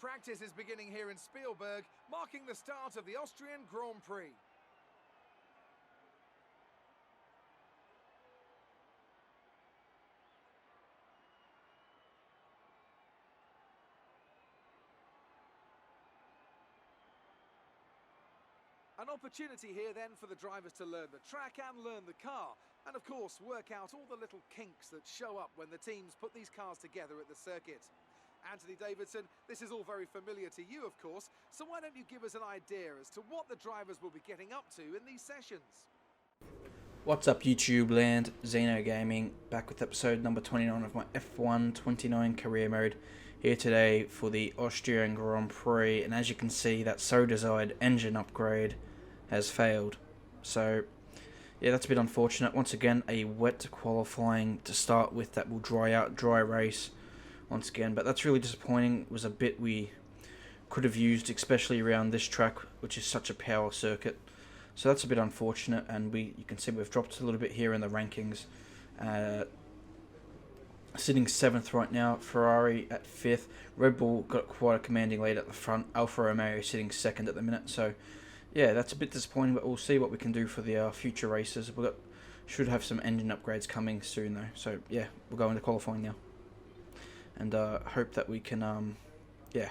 Practice is beginning here in Spielberg, marking the start of the Austrian Grand Prix. An opportunity here then for the drivers to learn the track and learn the car, and of course work out all the little kinks that show up when the teams put these cars together at the circuit. Anthony Davidson, this is all very familiar to you, of course, so why don't you give us an idea as to what the drivers will be getting up to in these sessions? What's up YouTube land, Xeno Gaming, back with episode number 29 of my F1.29 career mode, here today for the Austrian Grand Prix, and as you can see that so desired engine upgrade has failed. So yeah, that's a bit unfortunate. Once again, a wet qualifying to start with that will dry out, dry race once again, but that's really disappointing. It was a bit we could have used, especially around this track, which is such a power circuit. So that's a bit unfortunate, and you can see we've dropped a little bit here in the rankings. Sitting 7th right now, Ferrari at 5th, Red Bull got quite a commanding lead at the front, Alfa Romeo sitting 2nd at the minute. So yeah, that's a bit disappointing, but we'll see what we can do for the future races. Should have some engine upgrades coming soon though. So yeah, we'll go into qualifying now, and hope that we can yeah,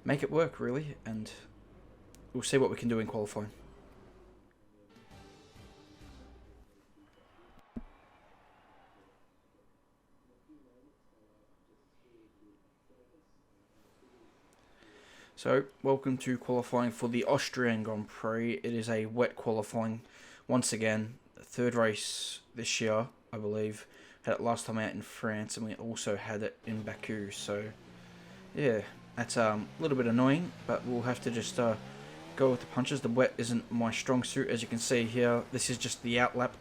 make it work really, and we'll see what we can do in qualifying. So, welcome to qualifying for the Austrian Grand Prix. It is a wet qualifying once again. Third race this year, I believe. Had it last time out in France, and we also had it in Baku. So, yeah, that's a little bit annoying, but we'll have to just go with the punches. The wet isn't my strong suit, as you can see here. This is just the out lap,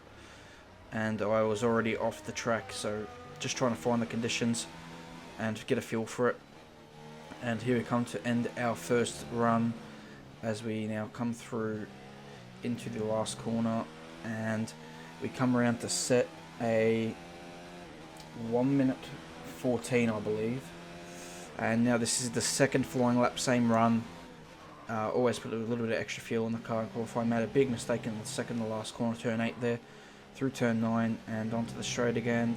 and I was already off the track, so just trying to find the conditions and get a feel for it. And here we come to end our first run as we now come through into the last corner, and we come around to set a 1 minute 14, I believe. And now this is the second flying lap, same run. Always put a little bit of extra fuel in the car in qualifying. Made a big mistake in the second to last corner, turn 8 there, through turn 9 and onto the straight again.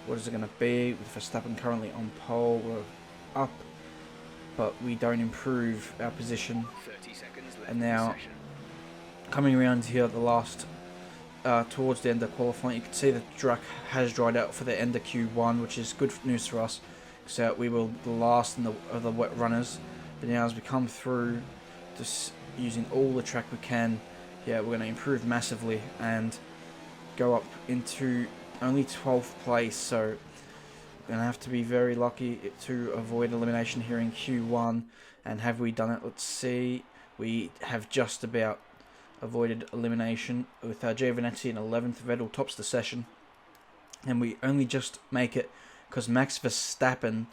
What is it going to be with Verstappen currently on pole? We're up, but we don't improve our position. 30 seconds left. And now coming around here at the last, towards the end of qualifying, you can see the track has dried out for the end of Q1, which is good news for us. So we were the last of the wet runners, but now as we come through, just using all the track we can, yeah, we're going to improve massively and go up into only 12th place. So going to have to be very lucky to avoid elimination here in Q1. And have we done it? Let's see. We have just about avoided elimination with Giovinazzi in 11th. Vettel tops the session, and we only just make it because Max Verstappen,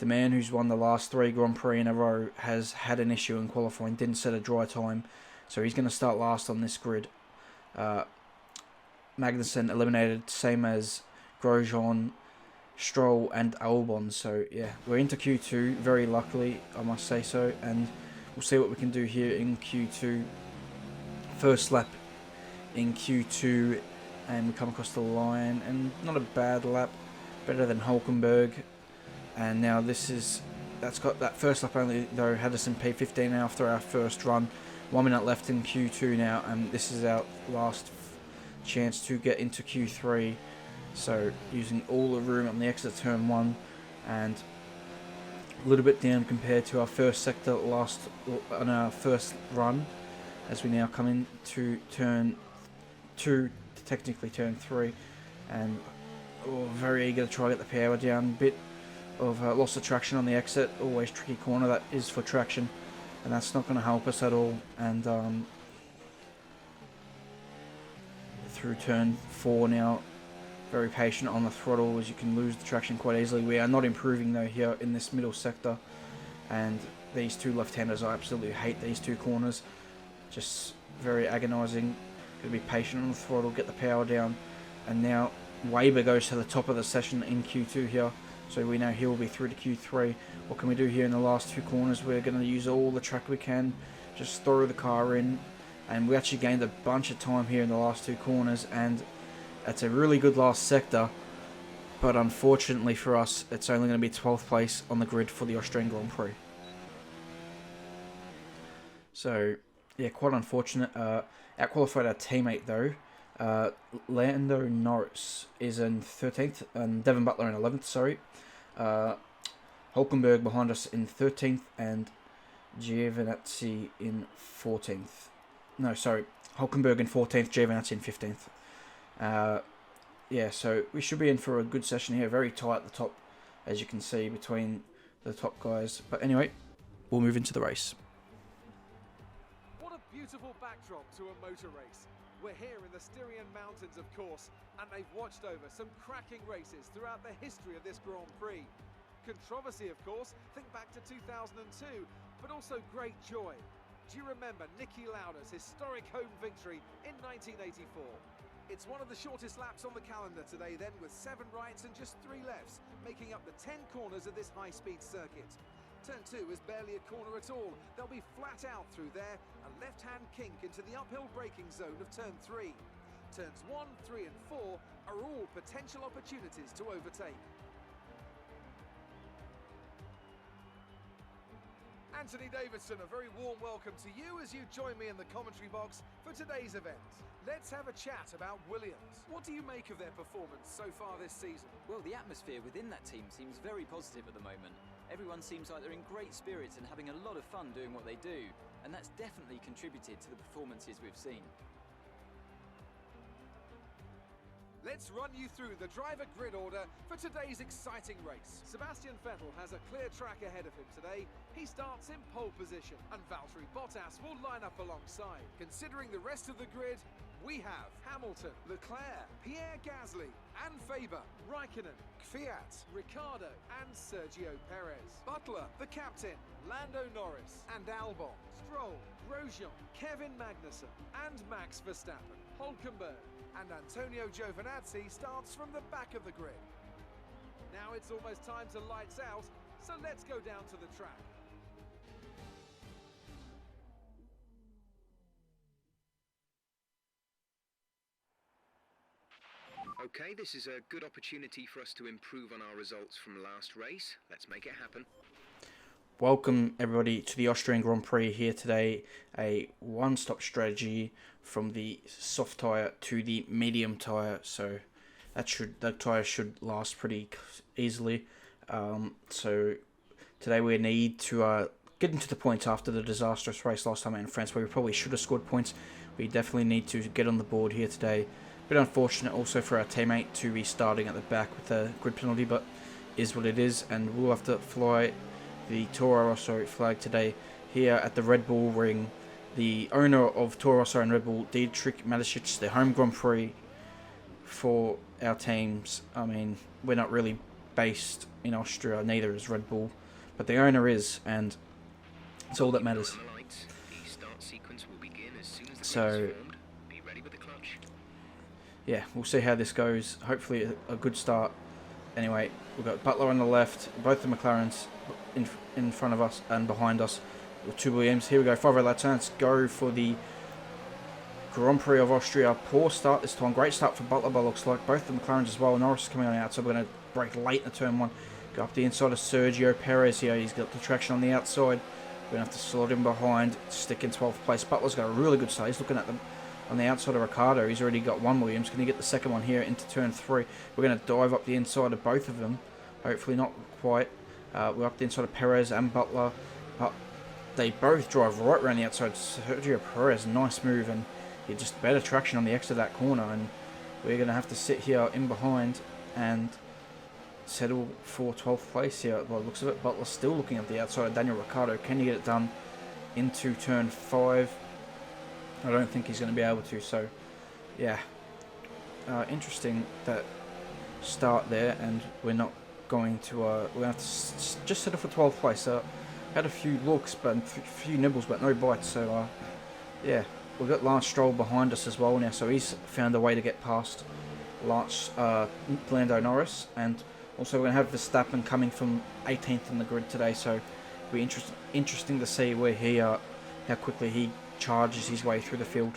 the man who's won the last 3 Grand Prix in a row, has had an issue in qualifying, didn't set a dry time, so he's going to start last on this grid. Magnussen eliminated, same as Grosjean, Stroll and Albon. So yeah, we're into Q2 very luckily, I must say so, and we'll see what we can do here in Q2. First lap in Q2, and we come across the line, and not a bad lap, better than Hulkenberg. And now that's got that first lap only though, had us in P15 after our first run. 1 minute left in Q2 now, and this is our last chance to get into Q3. So using all the room on the exit turn 1, and a little bit down compared to our first sector on our first run, as we now come into turn 2, technically turn 3, and very eager to try to get the power down. Bit of loss of traction on the exit, always tricky corner that is for traction, and that's not going to help us at all. And through turn 4 now, very patient on the throttle, as you can lose the traction quite easily. We are not improving though here in this middle sector, and these two left-handers, I absolutely hate these two corners, just very agonizing. Gotta be patient on the throttle, get the power down. And now Weber goes to the top of the session in Q2 here, So we know he'll be through to Q3. What can we do here in the last 2 corners? We're going to use all the track we can. Just throw the car in. And we actually gained a bunch of time here in the last 2 corners. And it's a really good last sector. But unfortunately for us, it's only going to be 12th place on the grid for the Austrian Grand Prix. So, yeah, quite unfortunate. Outqualified our teammate though. Lando Norris is in 13th and Devon Butler in 11th, sorry. Hulkenberg behind us in 13th and Giovinazzi in 14th. No, sorry. Hulkenberg in 14th, Giovinazzi in 15th. Yeah, so we should be in for a good session here. Very tight at the top, as you can see, between the top guys. But anyway, we'll move into the race. What a beautiful backdrop to a motor race. We're here in the Styrian Mountains, of course, and they've watched over some cracking races throughout the history of this Grand Prix. Controversy, of course, think back to 2002, but also great joy. Do you remember Niki Lauda's historic home victory in 1984? It's one of the shortest laps on the calendar today then, with 7 rights and just 3 lefts, making up the 10 corners of this high-speed circuit. Turn 2 is barely a corner at all. They'll be flat out through there, a left-hand kink into the uphill braking zone of turn 3. Turns 1, 3 and 4 are all potential opportunities to overtake. Anthony Davidson, a very warm welcome to you as you join me in the commentary box for today's event. Let's have a chat about Williams. What do you make of their performance so far this season? Well, the atmosphere within that team seems very positive at the moment. Everyone seems like they're in great spirits and having a lot of fun doing what they do, and that's definitely contributed to the performances we've seen. Let's run you through the driver grid order for today's exciting race. Sebastian Vettel has a clear track ahead of him today. He starts in pole position, and Valtteri Bottas will line up alongside. Considering the rest of the grid, we have Hamilton, Leclerc, Pierre Gasly, and Faber, Raikkonen, Kvyat, Ricciardo, and Sergio Perez. Butler, the captain, Lando Norris, and Albon, Stroll, Grosjean, Kevin Magnussen, and Max Verstappen. Hulkenberg and Antonio Giovinazzi starts from the back of the grid. Now it's almost time to lights out, so let's go down to the track. Okay, this is a good opportunity for us to improve on our results from last race. Let's make it happen. Welcome everybody to the Austrian Grand Prix here today. A one-stop strategy from the soft tyre to the medium tyre, so that tyre should last pretty easily. So today we need to get into the points after the disastrous race last time out in France, where we probably should have scored points. We definitely need to get on the board here today. Bit unfortunate also for our teammate to be starting at the back with a grid penalty, but is what it is, and we'll have to fly the Toro Rosso flag today here at the Red Bull ring. The owner of Toro Rosso and Red Bull, Dietrich Mateschitz, the home Grand Prix for our teams. I mean, we're not really based in Austria, neither is Red Bull, but the owner is, and it's all that matters. So, yeah, we'll see how this goes. Hopefully a good start. Anyway, we've got Butler on the left, both the McLarens in front of us and behind us with 2 Williams. Here we go, 5 red light turns, go for the Grand Prix of Austria. Poor start this time, great start for Butler, but looks like both the McLarens as well. Norris is coming on the outside, we're going to brake late in turn 1. Go up the inside of Sergio Perez here, he's got the traction on the outside. We're going to have to slot him behind, stick in 12th place. Butler's got a really good start, he's looking at them on the outside of Ricciardo. He's already got 1 Williams. Can he get the second one here into turn 3? We're going to dive up the inside of both of them. Hopefully not quite. We're up the inside of Perez and Butler. But they both drive right around the outside. Sergio Perez, nice move. And he just better traction on the exit of that corner. And we're going to have to sit here in behind and settle for 12th place here. By the looks of it, Butler's still looking at the outside of Daniel Ricciardo. Can he get it done into turn 5? I don't think he's going to be able to, so yeah, interesting that start there, and we're not going to, we're going to have to just settle for 12th place. Had a few looks, but a few nibbles, but no bites, so yeah, we've got Lance Stroll behind us as well now, so he's found a way to get past Lando Norris, and Also, we're going to have Verstappen coming from 18th in the grid today, so it'll be interesting to see where how quickly he charges his way through the field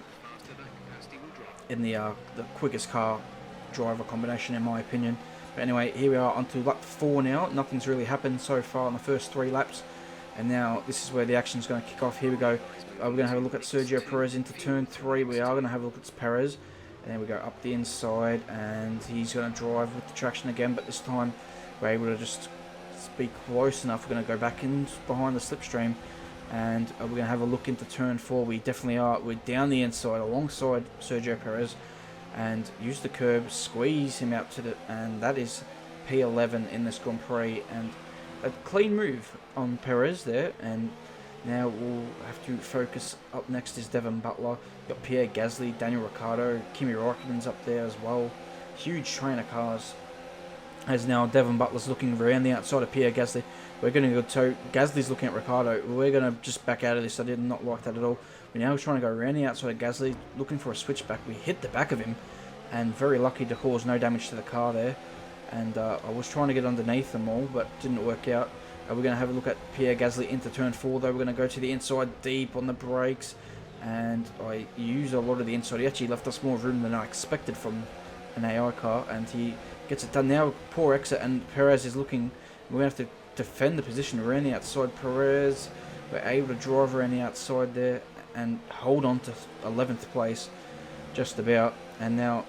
in the quickest car driver combination, in my opinion. But anyway, here we are onto lap 4 now. Nothing's really happened so far in the first 3 laps, and now this is where the action's going to kick off. Here we go. We're going to have a look at Sergio Perez into turn 3. We are going to have a look at Perez. And then we go up the inside, and he's going to drive with the traction again, but this time we're able to just be close enough. We're going to go back in behind the slipstream, and we're going to have a look into turn 4. We definitely are. We're down the inside alongside Sergio Perez, and use the curb, squeeze him out to the, and that is P11 in this Grand Prix, and a clean move on Perez there. And now we'll have to focus. Up next is Devon Butler. Got Pierre Gasly, Daniel Ricciardo, Kimi Raikkonen's up there as well. Huge train of cars. As now Devon Butler's looking around the outside of Pierre Gasly. We're going to go to Gasly's looking at Ricciardo. We're going to just back out of this. I did not like that at all. We're now trying to go around the outside of Gasly, looking for a switchback. We hit the back of him, and very lucky to cause no damage to the car there. And I was trying to get underneath them all, but didn't work out. We're going to have a look at Pierre Gasly into turn 4 though. We're going to go to the inside deep on the brakes, and I used a lot of the inside. He actually left us more room than I expected from an AI car, and he gets it done. Now poor exit, and Perez is looking. We're going to have to defend the position around the outside. Perez, we're able to drive around the outside there and hold on to 11th place just about. And now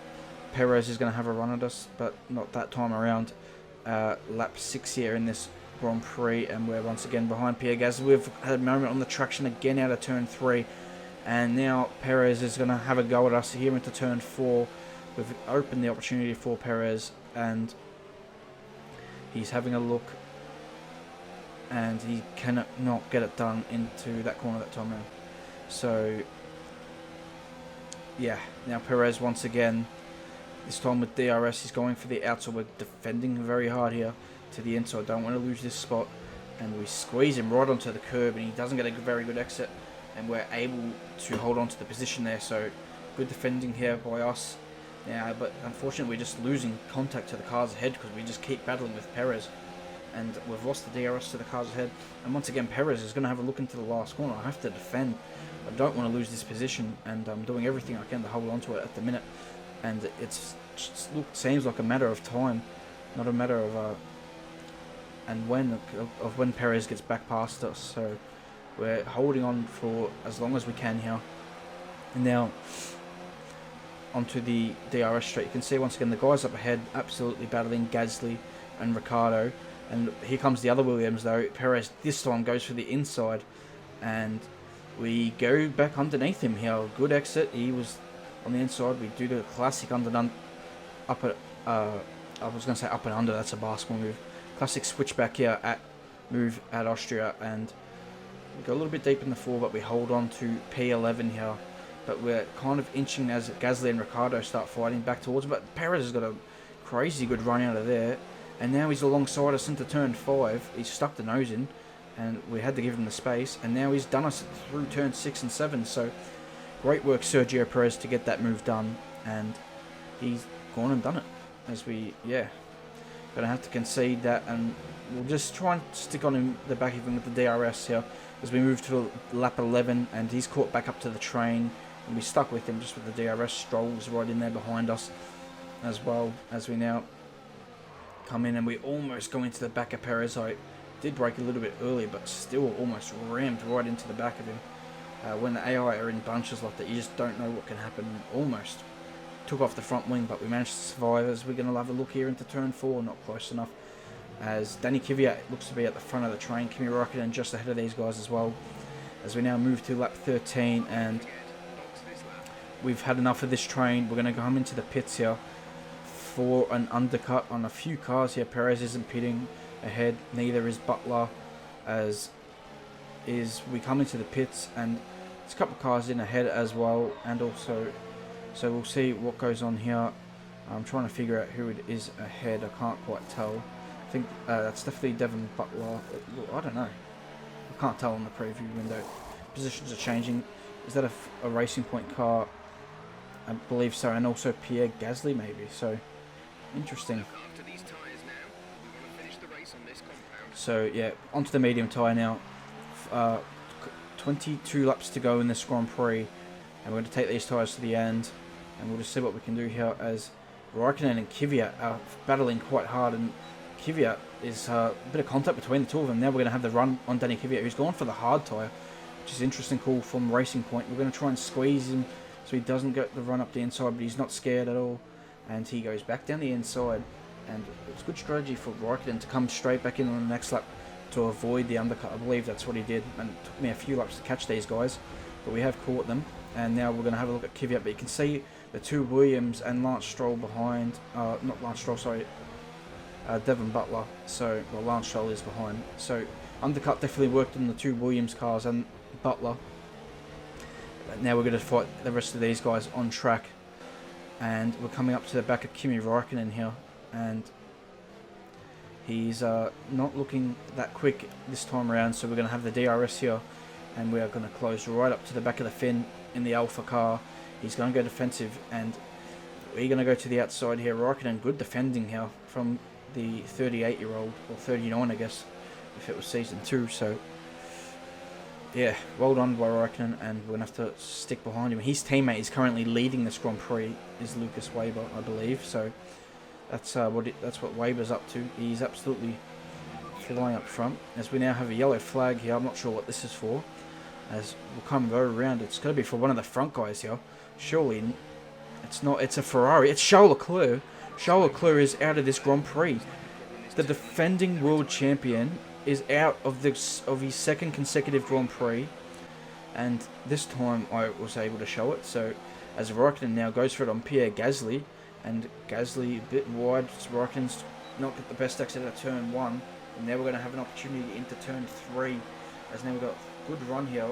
Perez is going to have a run at us, but not that time around. Lap 6 here in this Grand Prix, and we're once again behind Pierre Gasly. We've had a moment on the traction again out of turn 3, and now Perez is going to have a go at us here into turn 4. We've opened the opportunity for Perez, and he's having a look, and he cannot not get it done into that corner that time around. So yeah, now Perez once again, this time with DRS, he's going for the outside. We're defending very hard here to the inside. Don't want to lose this spot, and we squeeze him right onto the curb, and he doesn't get a very good exit, and we're able to hold on to the position there. So good defending here by us now, but unfortunately we're just losing contact to the cars ahead because we just keep battling with Perez, and we've lost the DRS to the cars ahead. And once again Perez is going to have a look into the last corner. I have to defend. I don't want to lose this position, and I'm doing everything I can to hold on to it at the minute, and seems like a matter of time, not a matter of when Perez gets back past us. So we're holding on for as long as we can here. And now onto the DRS straight. You can see once again the guys up ahead absolutely battling Gasly and Ricciardo. And here comes the other Williams though. Perez this time goes for the inside, and we go back underneath him here. Good exit. He was on the inside. We do the classic up and under. That's a basketball move. Classic switchback here move at Austria, and we go a little bit deep in the 4, but we hold on to P11 here. But we're kind of inching as Gasly and Ricciardo start fighting back towards. But Perez has got a crazy good run out of there, and now he's alongside us into turn 5. He's stuck the nose in, and we had to give him the space. And now he's done us through turn 6 and 7. So great work, Sergio Perez, to get that move done, and he's gone and done it. As we gonna have to concede that, and we'll just try and stick on him the back of him with the DRS here as we move to lap 11, and he's caught back up to the train, and we stuck with him just with the DRS. Stroll's right in there behind us as well, as we now come in, and we almost go into the back of Perez. I did brake a little bit earlier, but still almost rammed right into the back of him. When the AI are in bunches like that, you just don't know what can happen. Almost took off the front wing, but we managed to survive. As we're going to have a look here into turn 4, not close enough, as Danny Kvyat looks to be at the front of the train. Kimi Raikkonen just ahead of these guys as well, as we now move to lap 13, and we've had enough of this train. We're going to come into the pits here for an undercut on a few cars here. Perez isn't pitting ahead, neither is Butler, as we come into the pits, and there's a couple of cars in ahead as well, and also, so we'll see what goes on here. I'm trying to figure out who it is ahead. I can't quite tell. I think that's definitely Devon Butler. I don't know. I can't tell on the preview window. Positions are changing. Is that a Racing Point car? I believe so, and also Pierre Gasly maybe. So interesting. So yeah, onto the medium tyre now. 22 laps to go in this Grand Prix, and we're going to take these tyres to the end, and we'll just see what we can do here as Raikkonen and Kvyat are battling quite hard, and Kvyat is a bit of contact between the two of them. Now we're going to have the run on Danny Kvyat, who's gone for the hard tyre, which is an interesting call from Racing Point. We're going to try and squeeze him so he doesn't get the run up the inside, but he's not scared at all, and he goes back down the inside. And it's good strategy for Raikkonen to come straight back in on the next lap to avoid the undercut. I believe that's what he did, and it took me a few laps to catch these guys, but we have caught them. And now we're going to have a look at Kvyat, but you can see the two Williams and Lance Stroll behind, not Lance Stroll, sorry, Devon Butler, so, well, Lance Stroll is behind. So undercut definitely worked on the two Williams cars and Butler. Now we're going to fight the rest of these guys on track, and we're coming up to the back of Kimi Raikkonen here, and he's not looking that quick this time around, so we're going to have the DRS here, and we are going to close right up to the back of the fin in the Alpha car. He's going to go defensive, and we're going to go to the outside here. Raikkonen, good defending here from the 38-year-old, or 39 I guess, if it was season 2, so yeah, well done by Raikkonen, and we're going to have to stick behind him. His teammate is currently leading this Grand Prix, is Lucas Weber, I believe, so that's what Weber's up to. He's absolutely flying up front, as we now have a yellow flag here. I'm not sure what this is for, as we'll come go around. It's going to be for one of the front guys here. Surely it's not. It's a Ferrari. It's Charles Leclerc. Charles Leclerc is out of this Grand Prix. The defending world champion is out of his second consecutive Grand Prix, and this time I was able to show it. So as Raikkonen now goes for it on Pierre Gasly, and Gasly a bit wide, so Raikkonen's not got the best exit out of turn 1, and now we're going to have an opportunity into turn 3, as now we've got a good run here.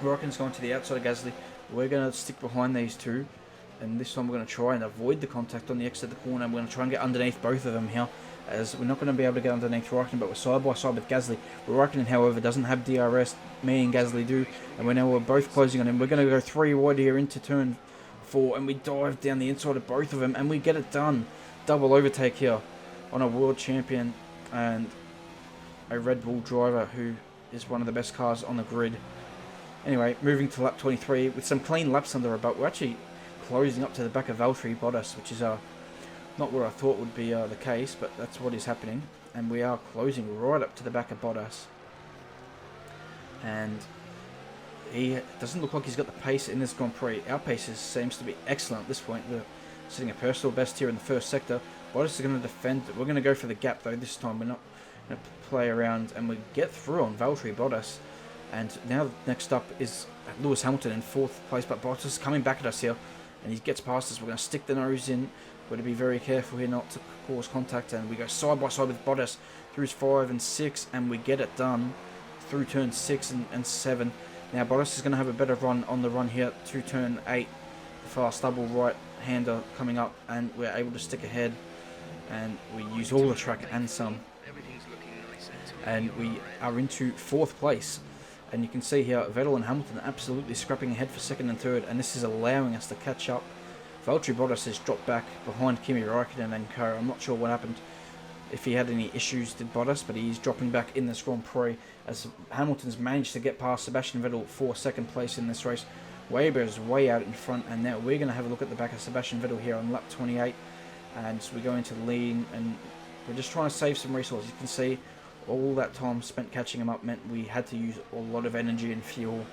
Raikkonen's going to the outside of Gasly. We're going to stick behind these two, and this time we're going to try and avoid the contact on the exit of the corner. We're going to try and get underneath both of them here, as we're not going to be able to get underneath Raikkonen, but we're side by side with Gasly. Raikkonen, however, doesn't have DRS. Me and Gasly do, and we're both closing on him. We're going to go 3 wide here into turn 4, and we dive down the inside of both of them, and we get it done. Double overtake here on a world champion and a Red Bull driver who is one of the best cars on the grid. Anyway, moving to lap 23 with some clean laps under our belt. We're actually closing up to the back of Valtteri Bottas, which is not what I thought would be the case, but that's what is happening. And we are closing right up to the back of Bottas. And he doesn't look like he's got the pace in this Grand Prix. Our pace seems to be excellent at this point. We're sitting a personal best here in the first sector. Bottas is going to defend. We're going to go for the gap though this time. We're not going to play around, and we get through on Valtteri Bottas. And now next up is Lewis Hamilton in 4th place, but Bottas is coming back at us here, and he gets past us. We're going to stick the nose in. We're going to be very careful here not to cause contact, and we go side by side with Bottas through 5 and 6, and we get it done through turn 6 and 7. Now Bottas is going to have a better run on the run here to turn 8. The fast double right-hander coming up, and we're able to stick ahead, and we use all the track and some. And we are into 4th place. And you can see here, Vettel and Hamilton are absolutely scrapping ahead for 2nd and 3rd, and this is allowing us to catch up. Valtteri Bottas has dropped back behind Kimi Raikkonen and co. I'm not sure what happened, if he had any issues, did Bottas, but he's dropping back in this Grand Prix, as Hamilton's managed to get past Sebastian Vettel for 2nd place in this race. Weber is way out in front, and now we're going to have a look at the back of Sebastian Vettel here on lap 28, and so we go into the lead, and we're just trying to save some resources. You can see all that time spent catching him up meant we had to use a lot of energy and fuel,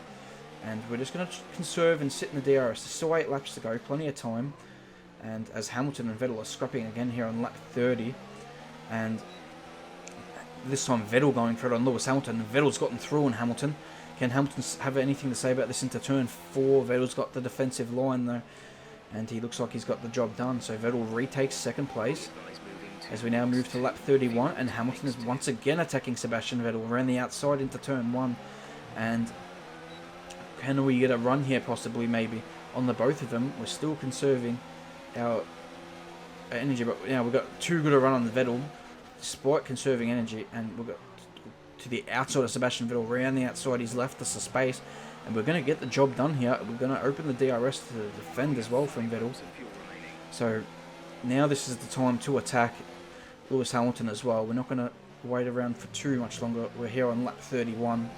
and we're just going to conserve and sit in the DRS. There's still 8 laps to go, plenty of time, and as Hamilton and Vettel are scrapping again here on lap 30, and this time Vettel going for it on Lewis Hamilton. Vettel's gotten through on Hamilton. Can Hamilton have anything to say about this into turn 4? Vettel's got the defensive line though, and he looks like he's got the job done, so Vettel retakes 2nd place. As we now move to lap 31, and Hamilton is once again attacking Sebastian Vettel around the outside into turn 1, and can we get a run here possibly, maybe on the both of them? We're still conserving our energy, but now we've got too good a run on the Vettel despite conserving energy, and we've got to the outside of Sebastian Vettel. Around the outside, he's left us a space, and we're going to get the job done here. We're going to open the DRS to defend as well from Vettel. So now this is the time to attack Lewis Hamilton as well. We're not going to wait around for too much longer. We're here on lap 31.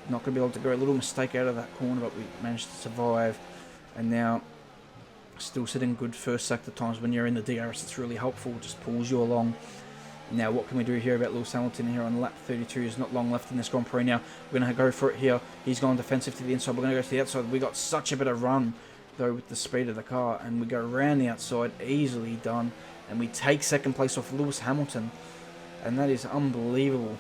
Not going to be able to go. A little mistake out of that corner, but we managed to survive. And now, still sitting good first sector times. When you're in the DRS, it's really helpful. Just pulls you along. Now, what can we do here about Lewis Hamilton here on lap 32? There's not long left in this Grand Prix now. We're going to go for it here. He's gone defensive to the inside. We're going to go to the outside. We got such a bit of run, though, with the speed of the car. And we go around the outside. Easily done. And we take second place off Lewis Hamilton. And that is unbelievable.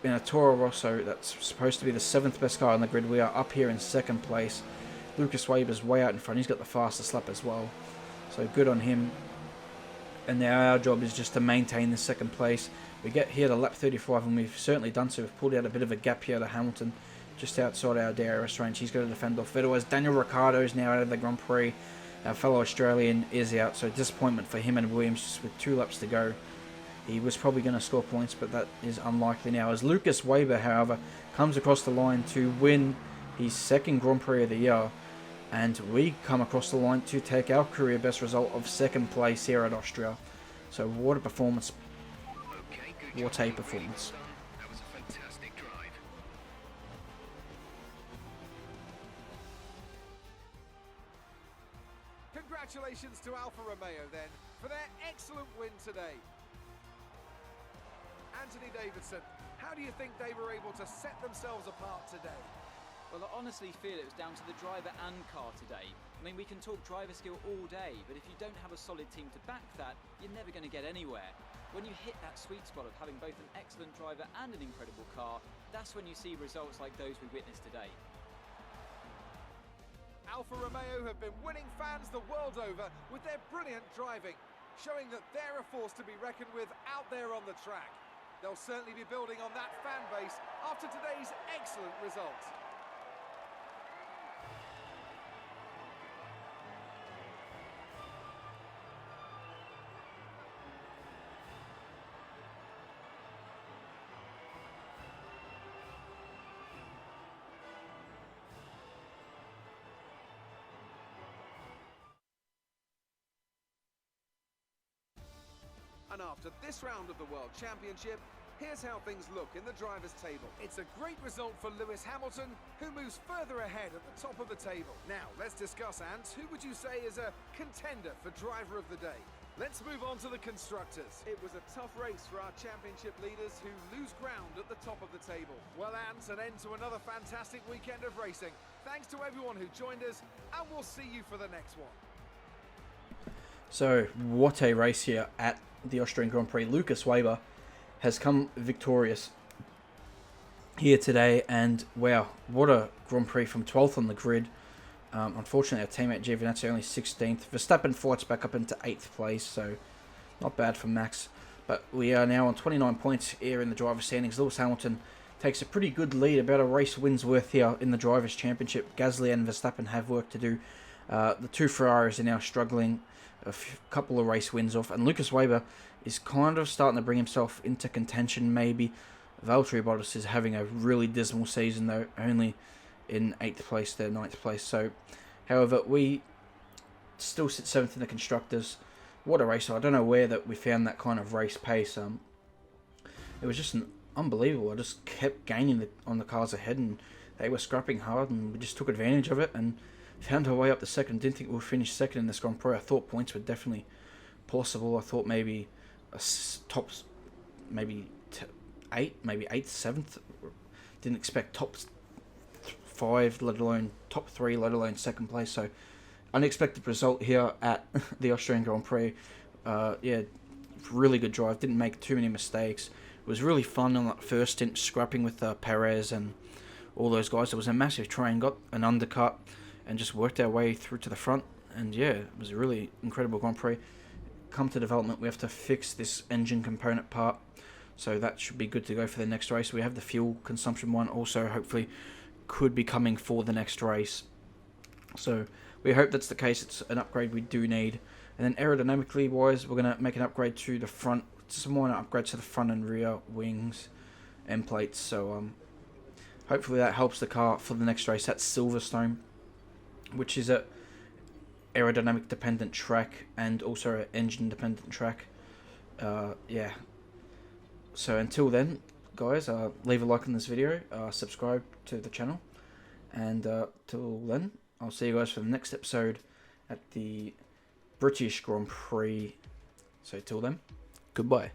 In a Toro Rosso that's supposed to be the 7th best car on the grid, we are up here in second place. Lucas Weber's way out in front. He's got the fastest lap as well. So good on him. And now our job is just to maintain the second place. We get here to lap 35, and we've certainly done so. We've pulled out a bit of a gap here to Hamilton, just outside our DRS range. He's got to defend off Vettel as Daniel Ricciardo's now out of the Grand Prix. Our fellow Australian is out, so disappointment for him and Williams just with 2 laps to go. He was probably going to score points, but that is unlikely now. As Lucas Weber, however, comes across the line to win his 2nd Grand Prix of the year. And we come across the line to take our career best result of 2nd place here at Austria. So what a performance. What a performance. That was a fantastic drive. Congratulations to Alfa Romeo then for their excellent win today. Anthony Davidson, how do you think they were able to set themselves apart today? Well, I honestly feel it was down to the driver and car today. I mean, we can talk driver skill all day, but if you don't have a solid team to back that, you're never going to get anywhere. When you hit that sweet spot of having both an excellent driver and an incredible car, that's when you see results like those we witnessed today. Alfa Romeo have been winning fans the world over with their brilliant driving, showing that they're a force to be reckoned with out there on the track. They'll certainly be building on that fan base after today's excellent result. And after this round of the World Championship, here's how things look in the drivers' table. It's a great result for Lewis Hamilton, who moves further ahead at the top of the table. Now, let's discuss, Ant, who would you say is a contender for driver of the day? Let's move on to the constructors. It was a tough race for our championship leaders who lose ground at the top of the table. Well, Ant, an end to another fantastic weekend of racing. Thanks to everyone who joined us, and we'll see you for the next one. So, what a race here at the Austrian Grand Prix. Lucas Weber has come victorious here today, and wow, what a Grand Prix from 12th on the grid. Unfortunately, our teammate Giovinazzi only 16th. Verstappen fights back up into 8th place, so not bad for Max. But we are now on 29 points here in the driver's standings. Lewis Hamilton takes a pretty good lead, about a race win's worth here in the Drivers' Championship. Gasly and Verstappen have work to do. The 2 Ferraris are now struggling, a couple of race wins off, and Lucas Weber is kind of starting to bring himself into contention maybe. Valtteri Bottas is having a really dismal season though, only in 8th place there, 9th place. So, however, we still sit 7th in the Constructors. What a race. I don't know where that we found that kind of race pace. It was just unbelievable. I just kept gaining on the cars ahead, and they were scrapping hard, and we just took advantage of it and found our way up to 2nd. Didn't think we'd finish 2nd in this Grand Prix. I thought points were definitely possible. I thought maybe a top, maybe 8, maybe 8th, 7th. Didn't expect top 5, let alone top 3, let alone 2nd place. So, unexpected result here at the Austrian Grand Prix. Yeah, really good drive. Didn't make too many mistakes. It was really fun on that first stint, scrapping with Perez and all those guys. It was a massive train, got an undercut, and just worked our way through to the front. And yeah, it was a really incredible Grand Prix. Come to development, we have to fix this engine component part, so that should be good to go for the next race. We have the fuel consumption one also, hopefully could be coming for the next race. So we hope that's the case. It's an upgrade we do need. And then aerodynamically wise, we're going to make an upgrade to the front, some more upgrades to the front and rear wings and plates. So hopefully that helps the car for the next race. That's Silverstone, which is a aerodynamic dependent track and also an engine dependent track. Yeah, So until then, guys, leave a like on this video, subscribe to the channel, and till then, I'll see you guys for the next episode at the British Grand Prix. So till then, goodbye.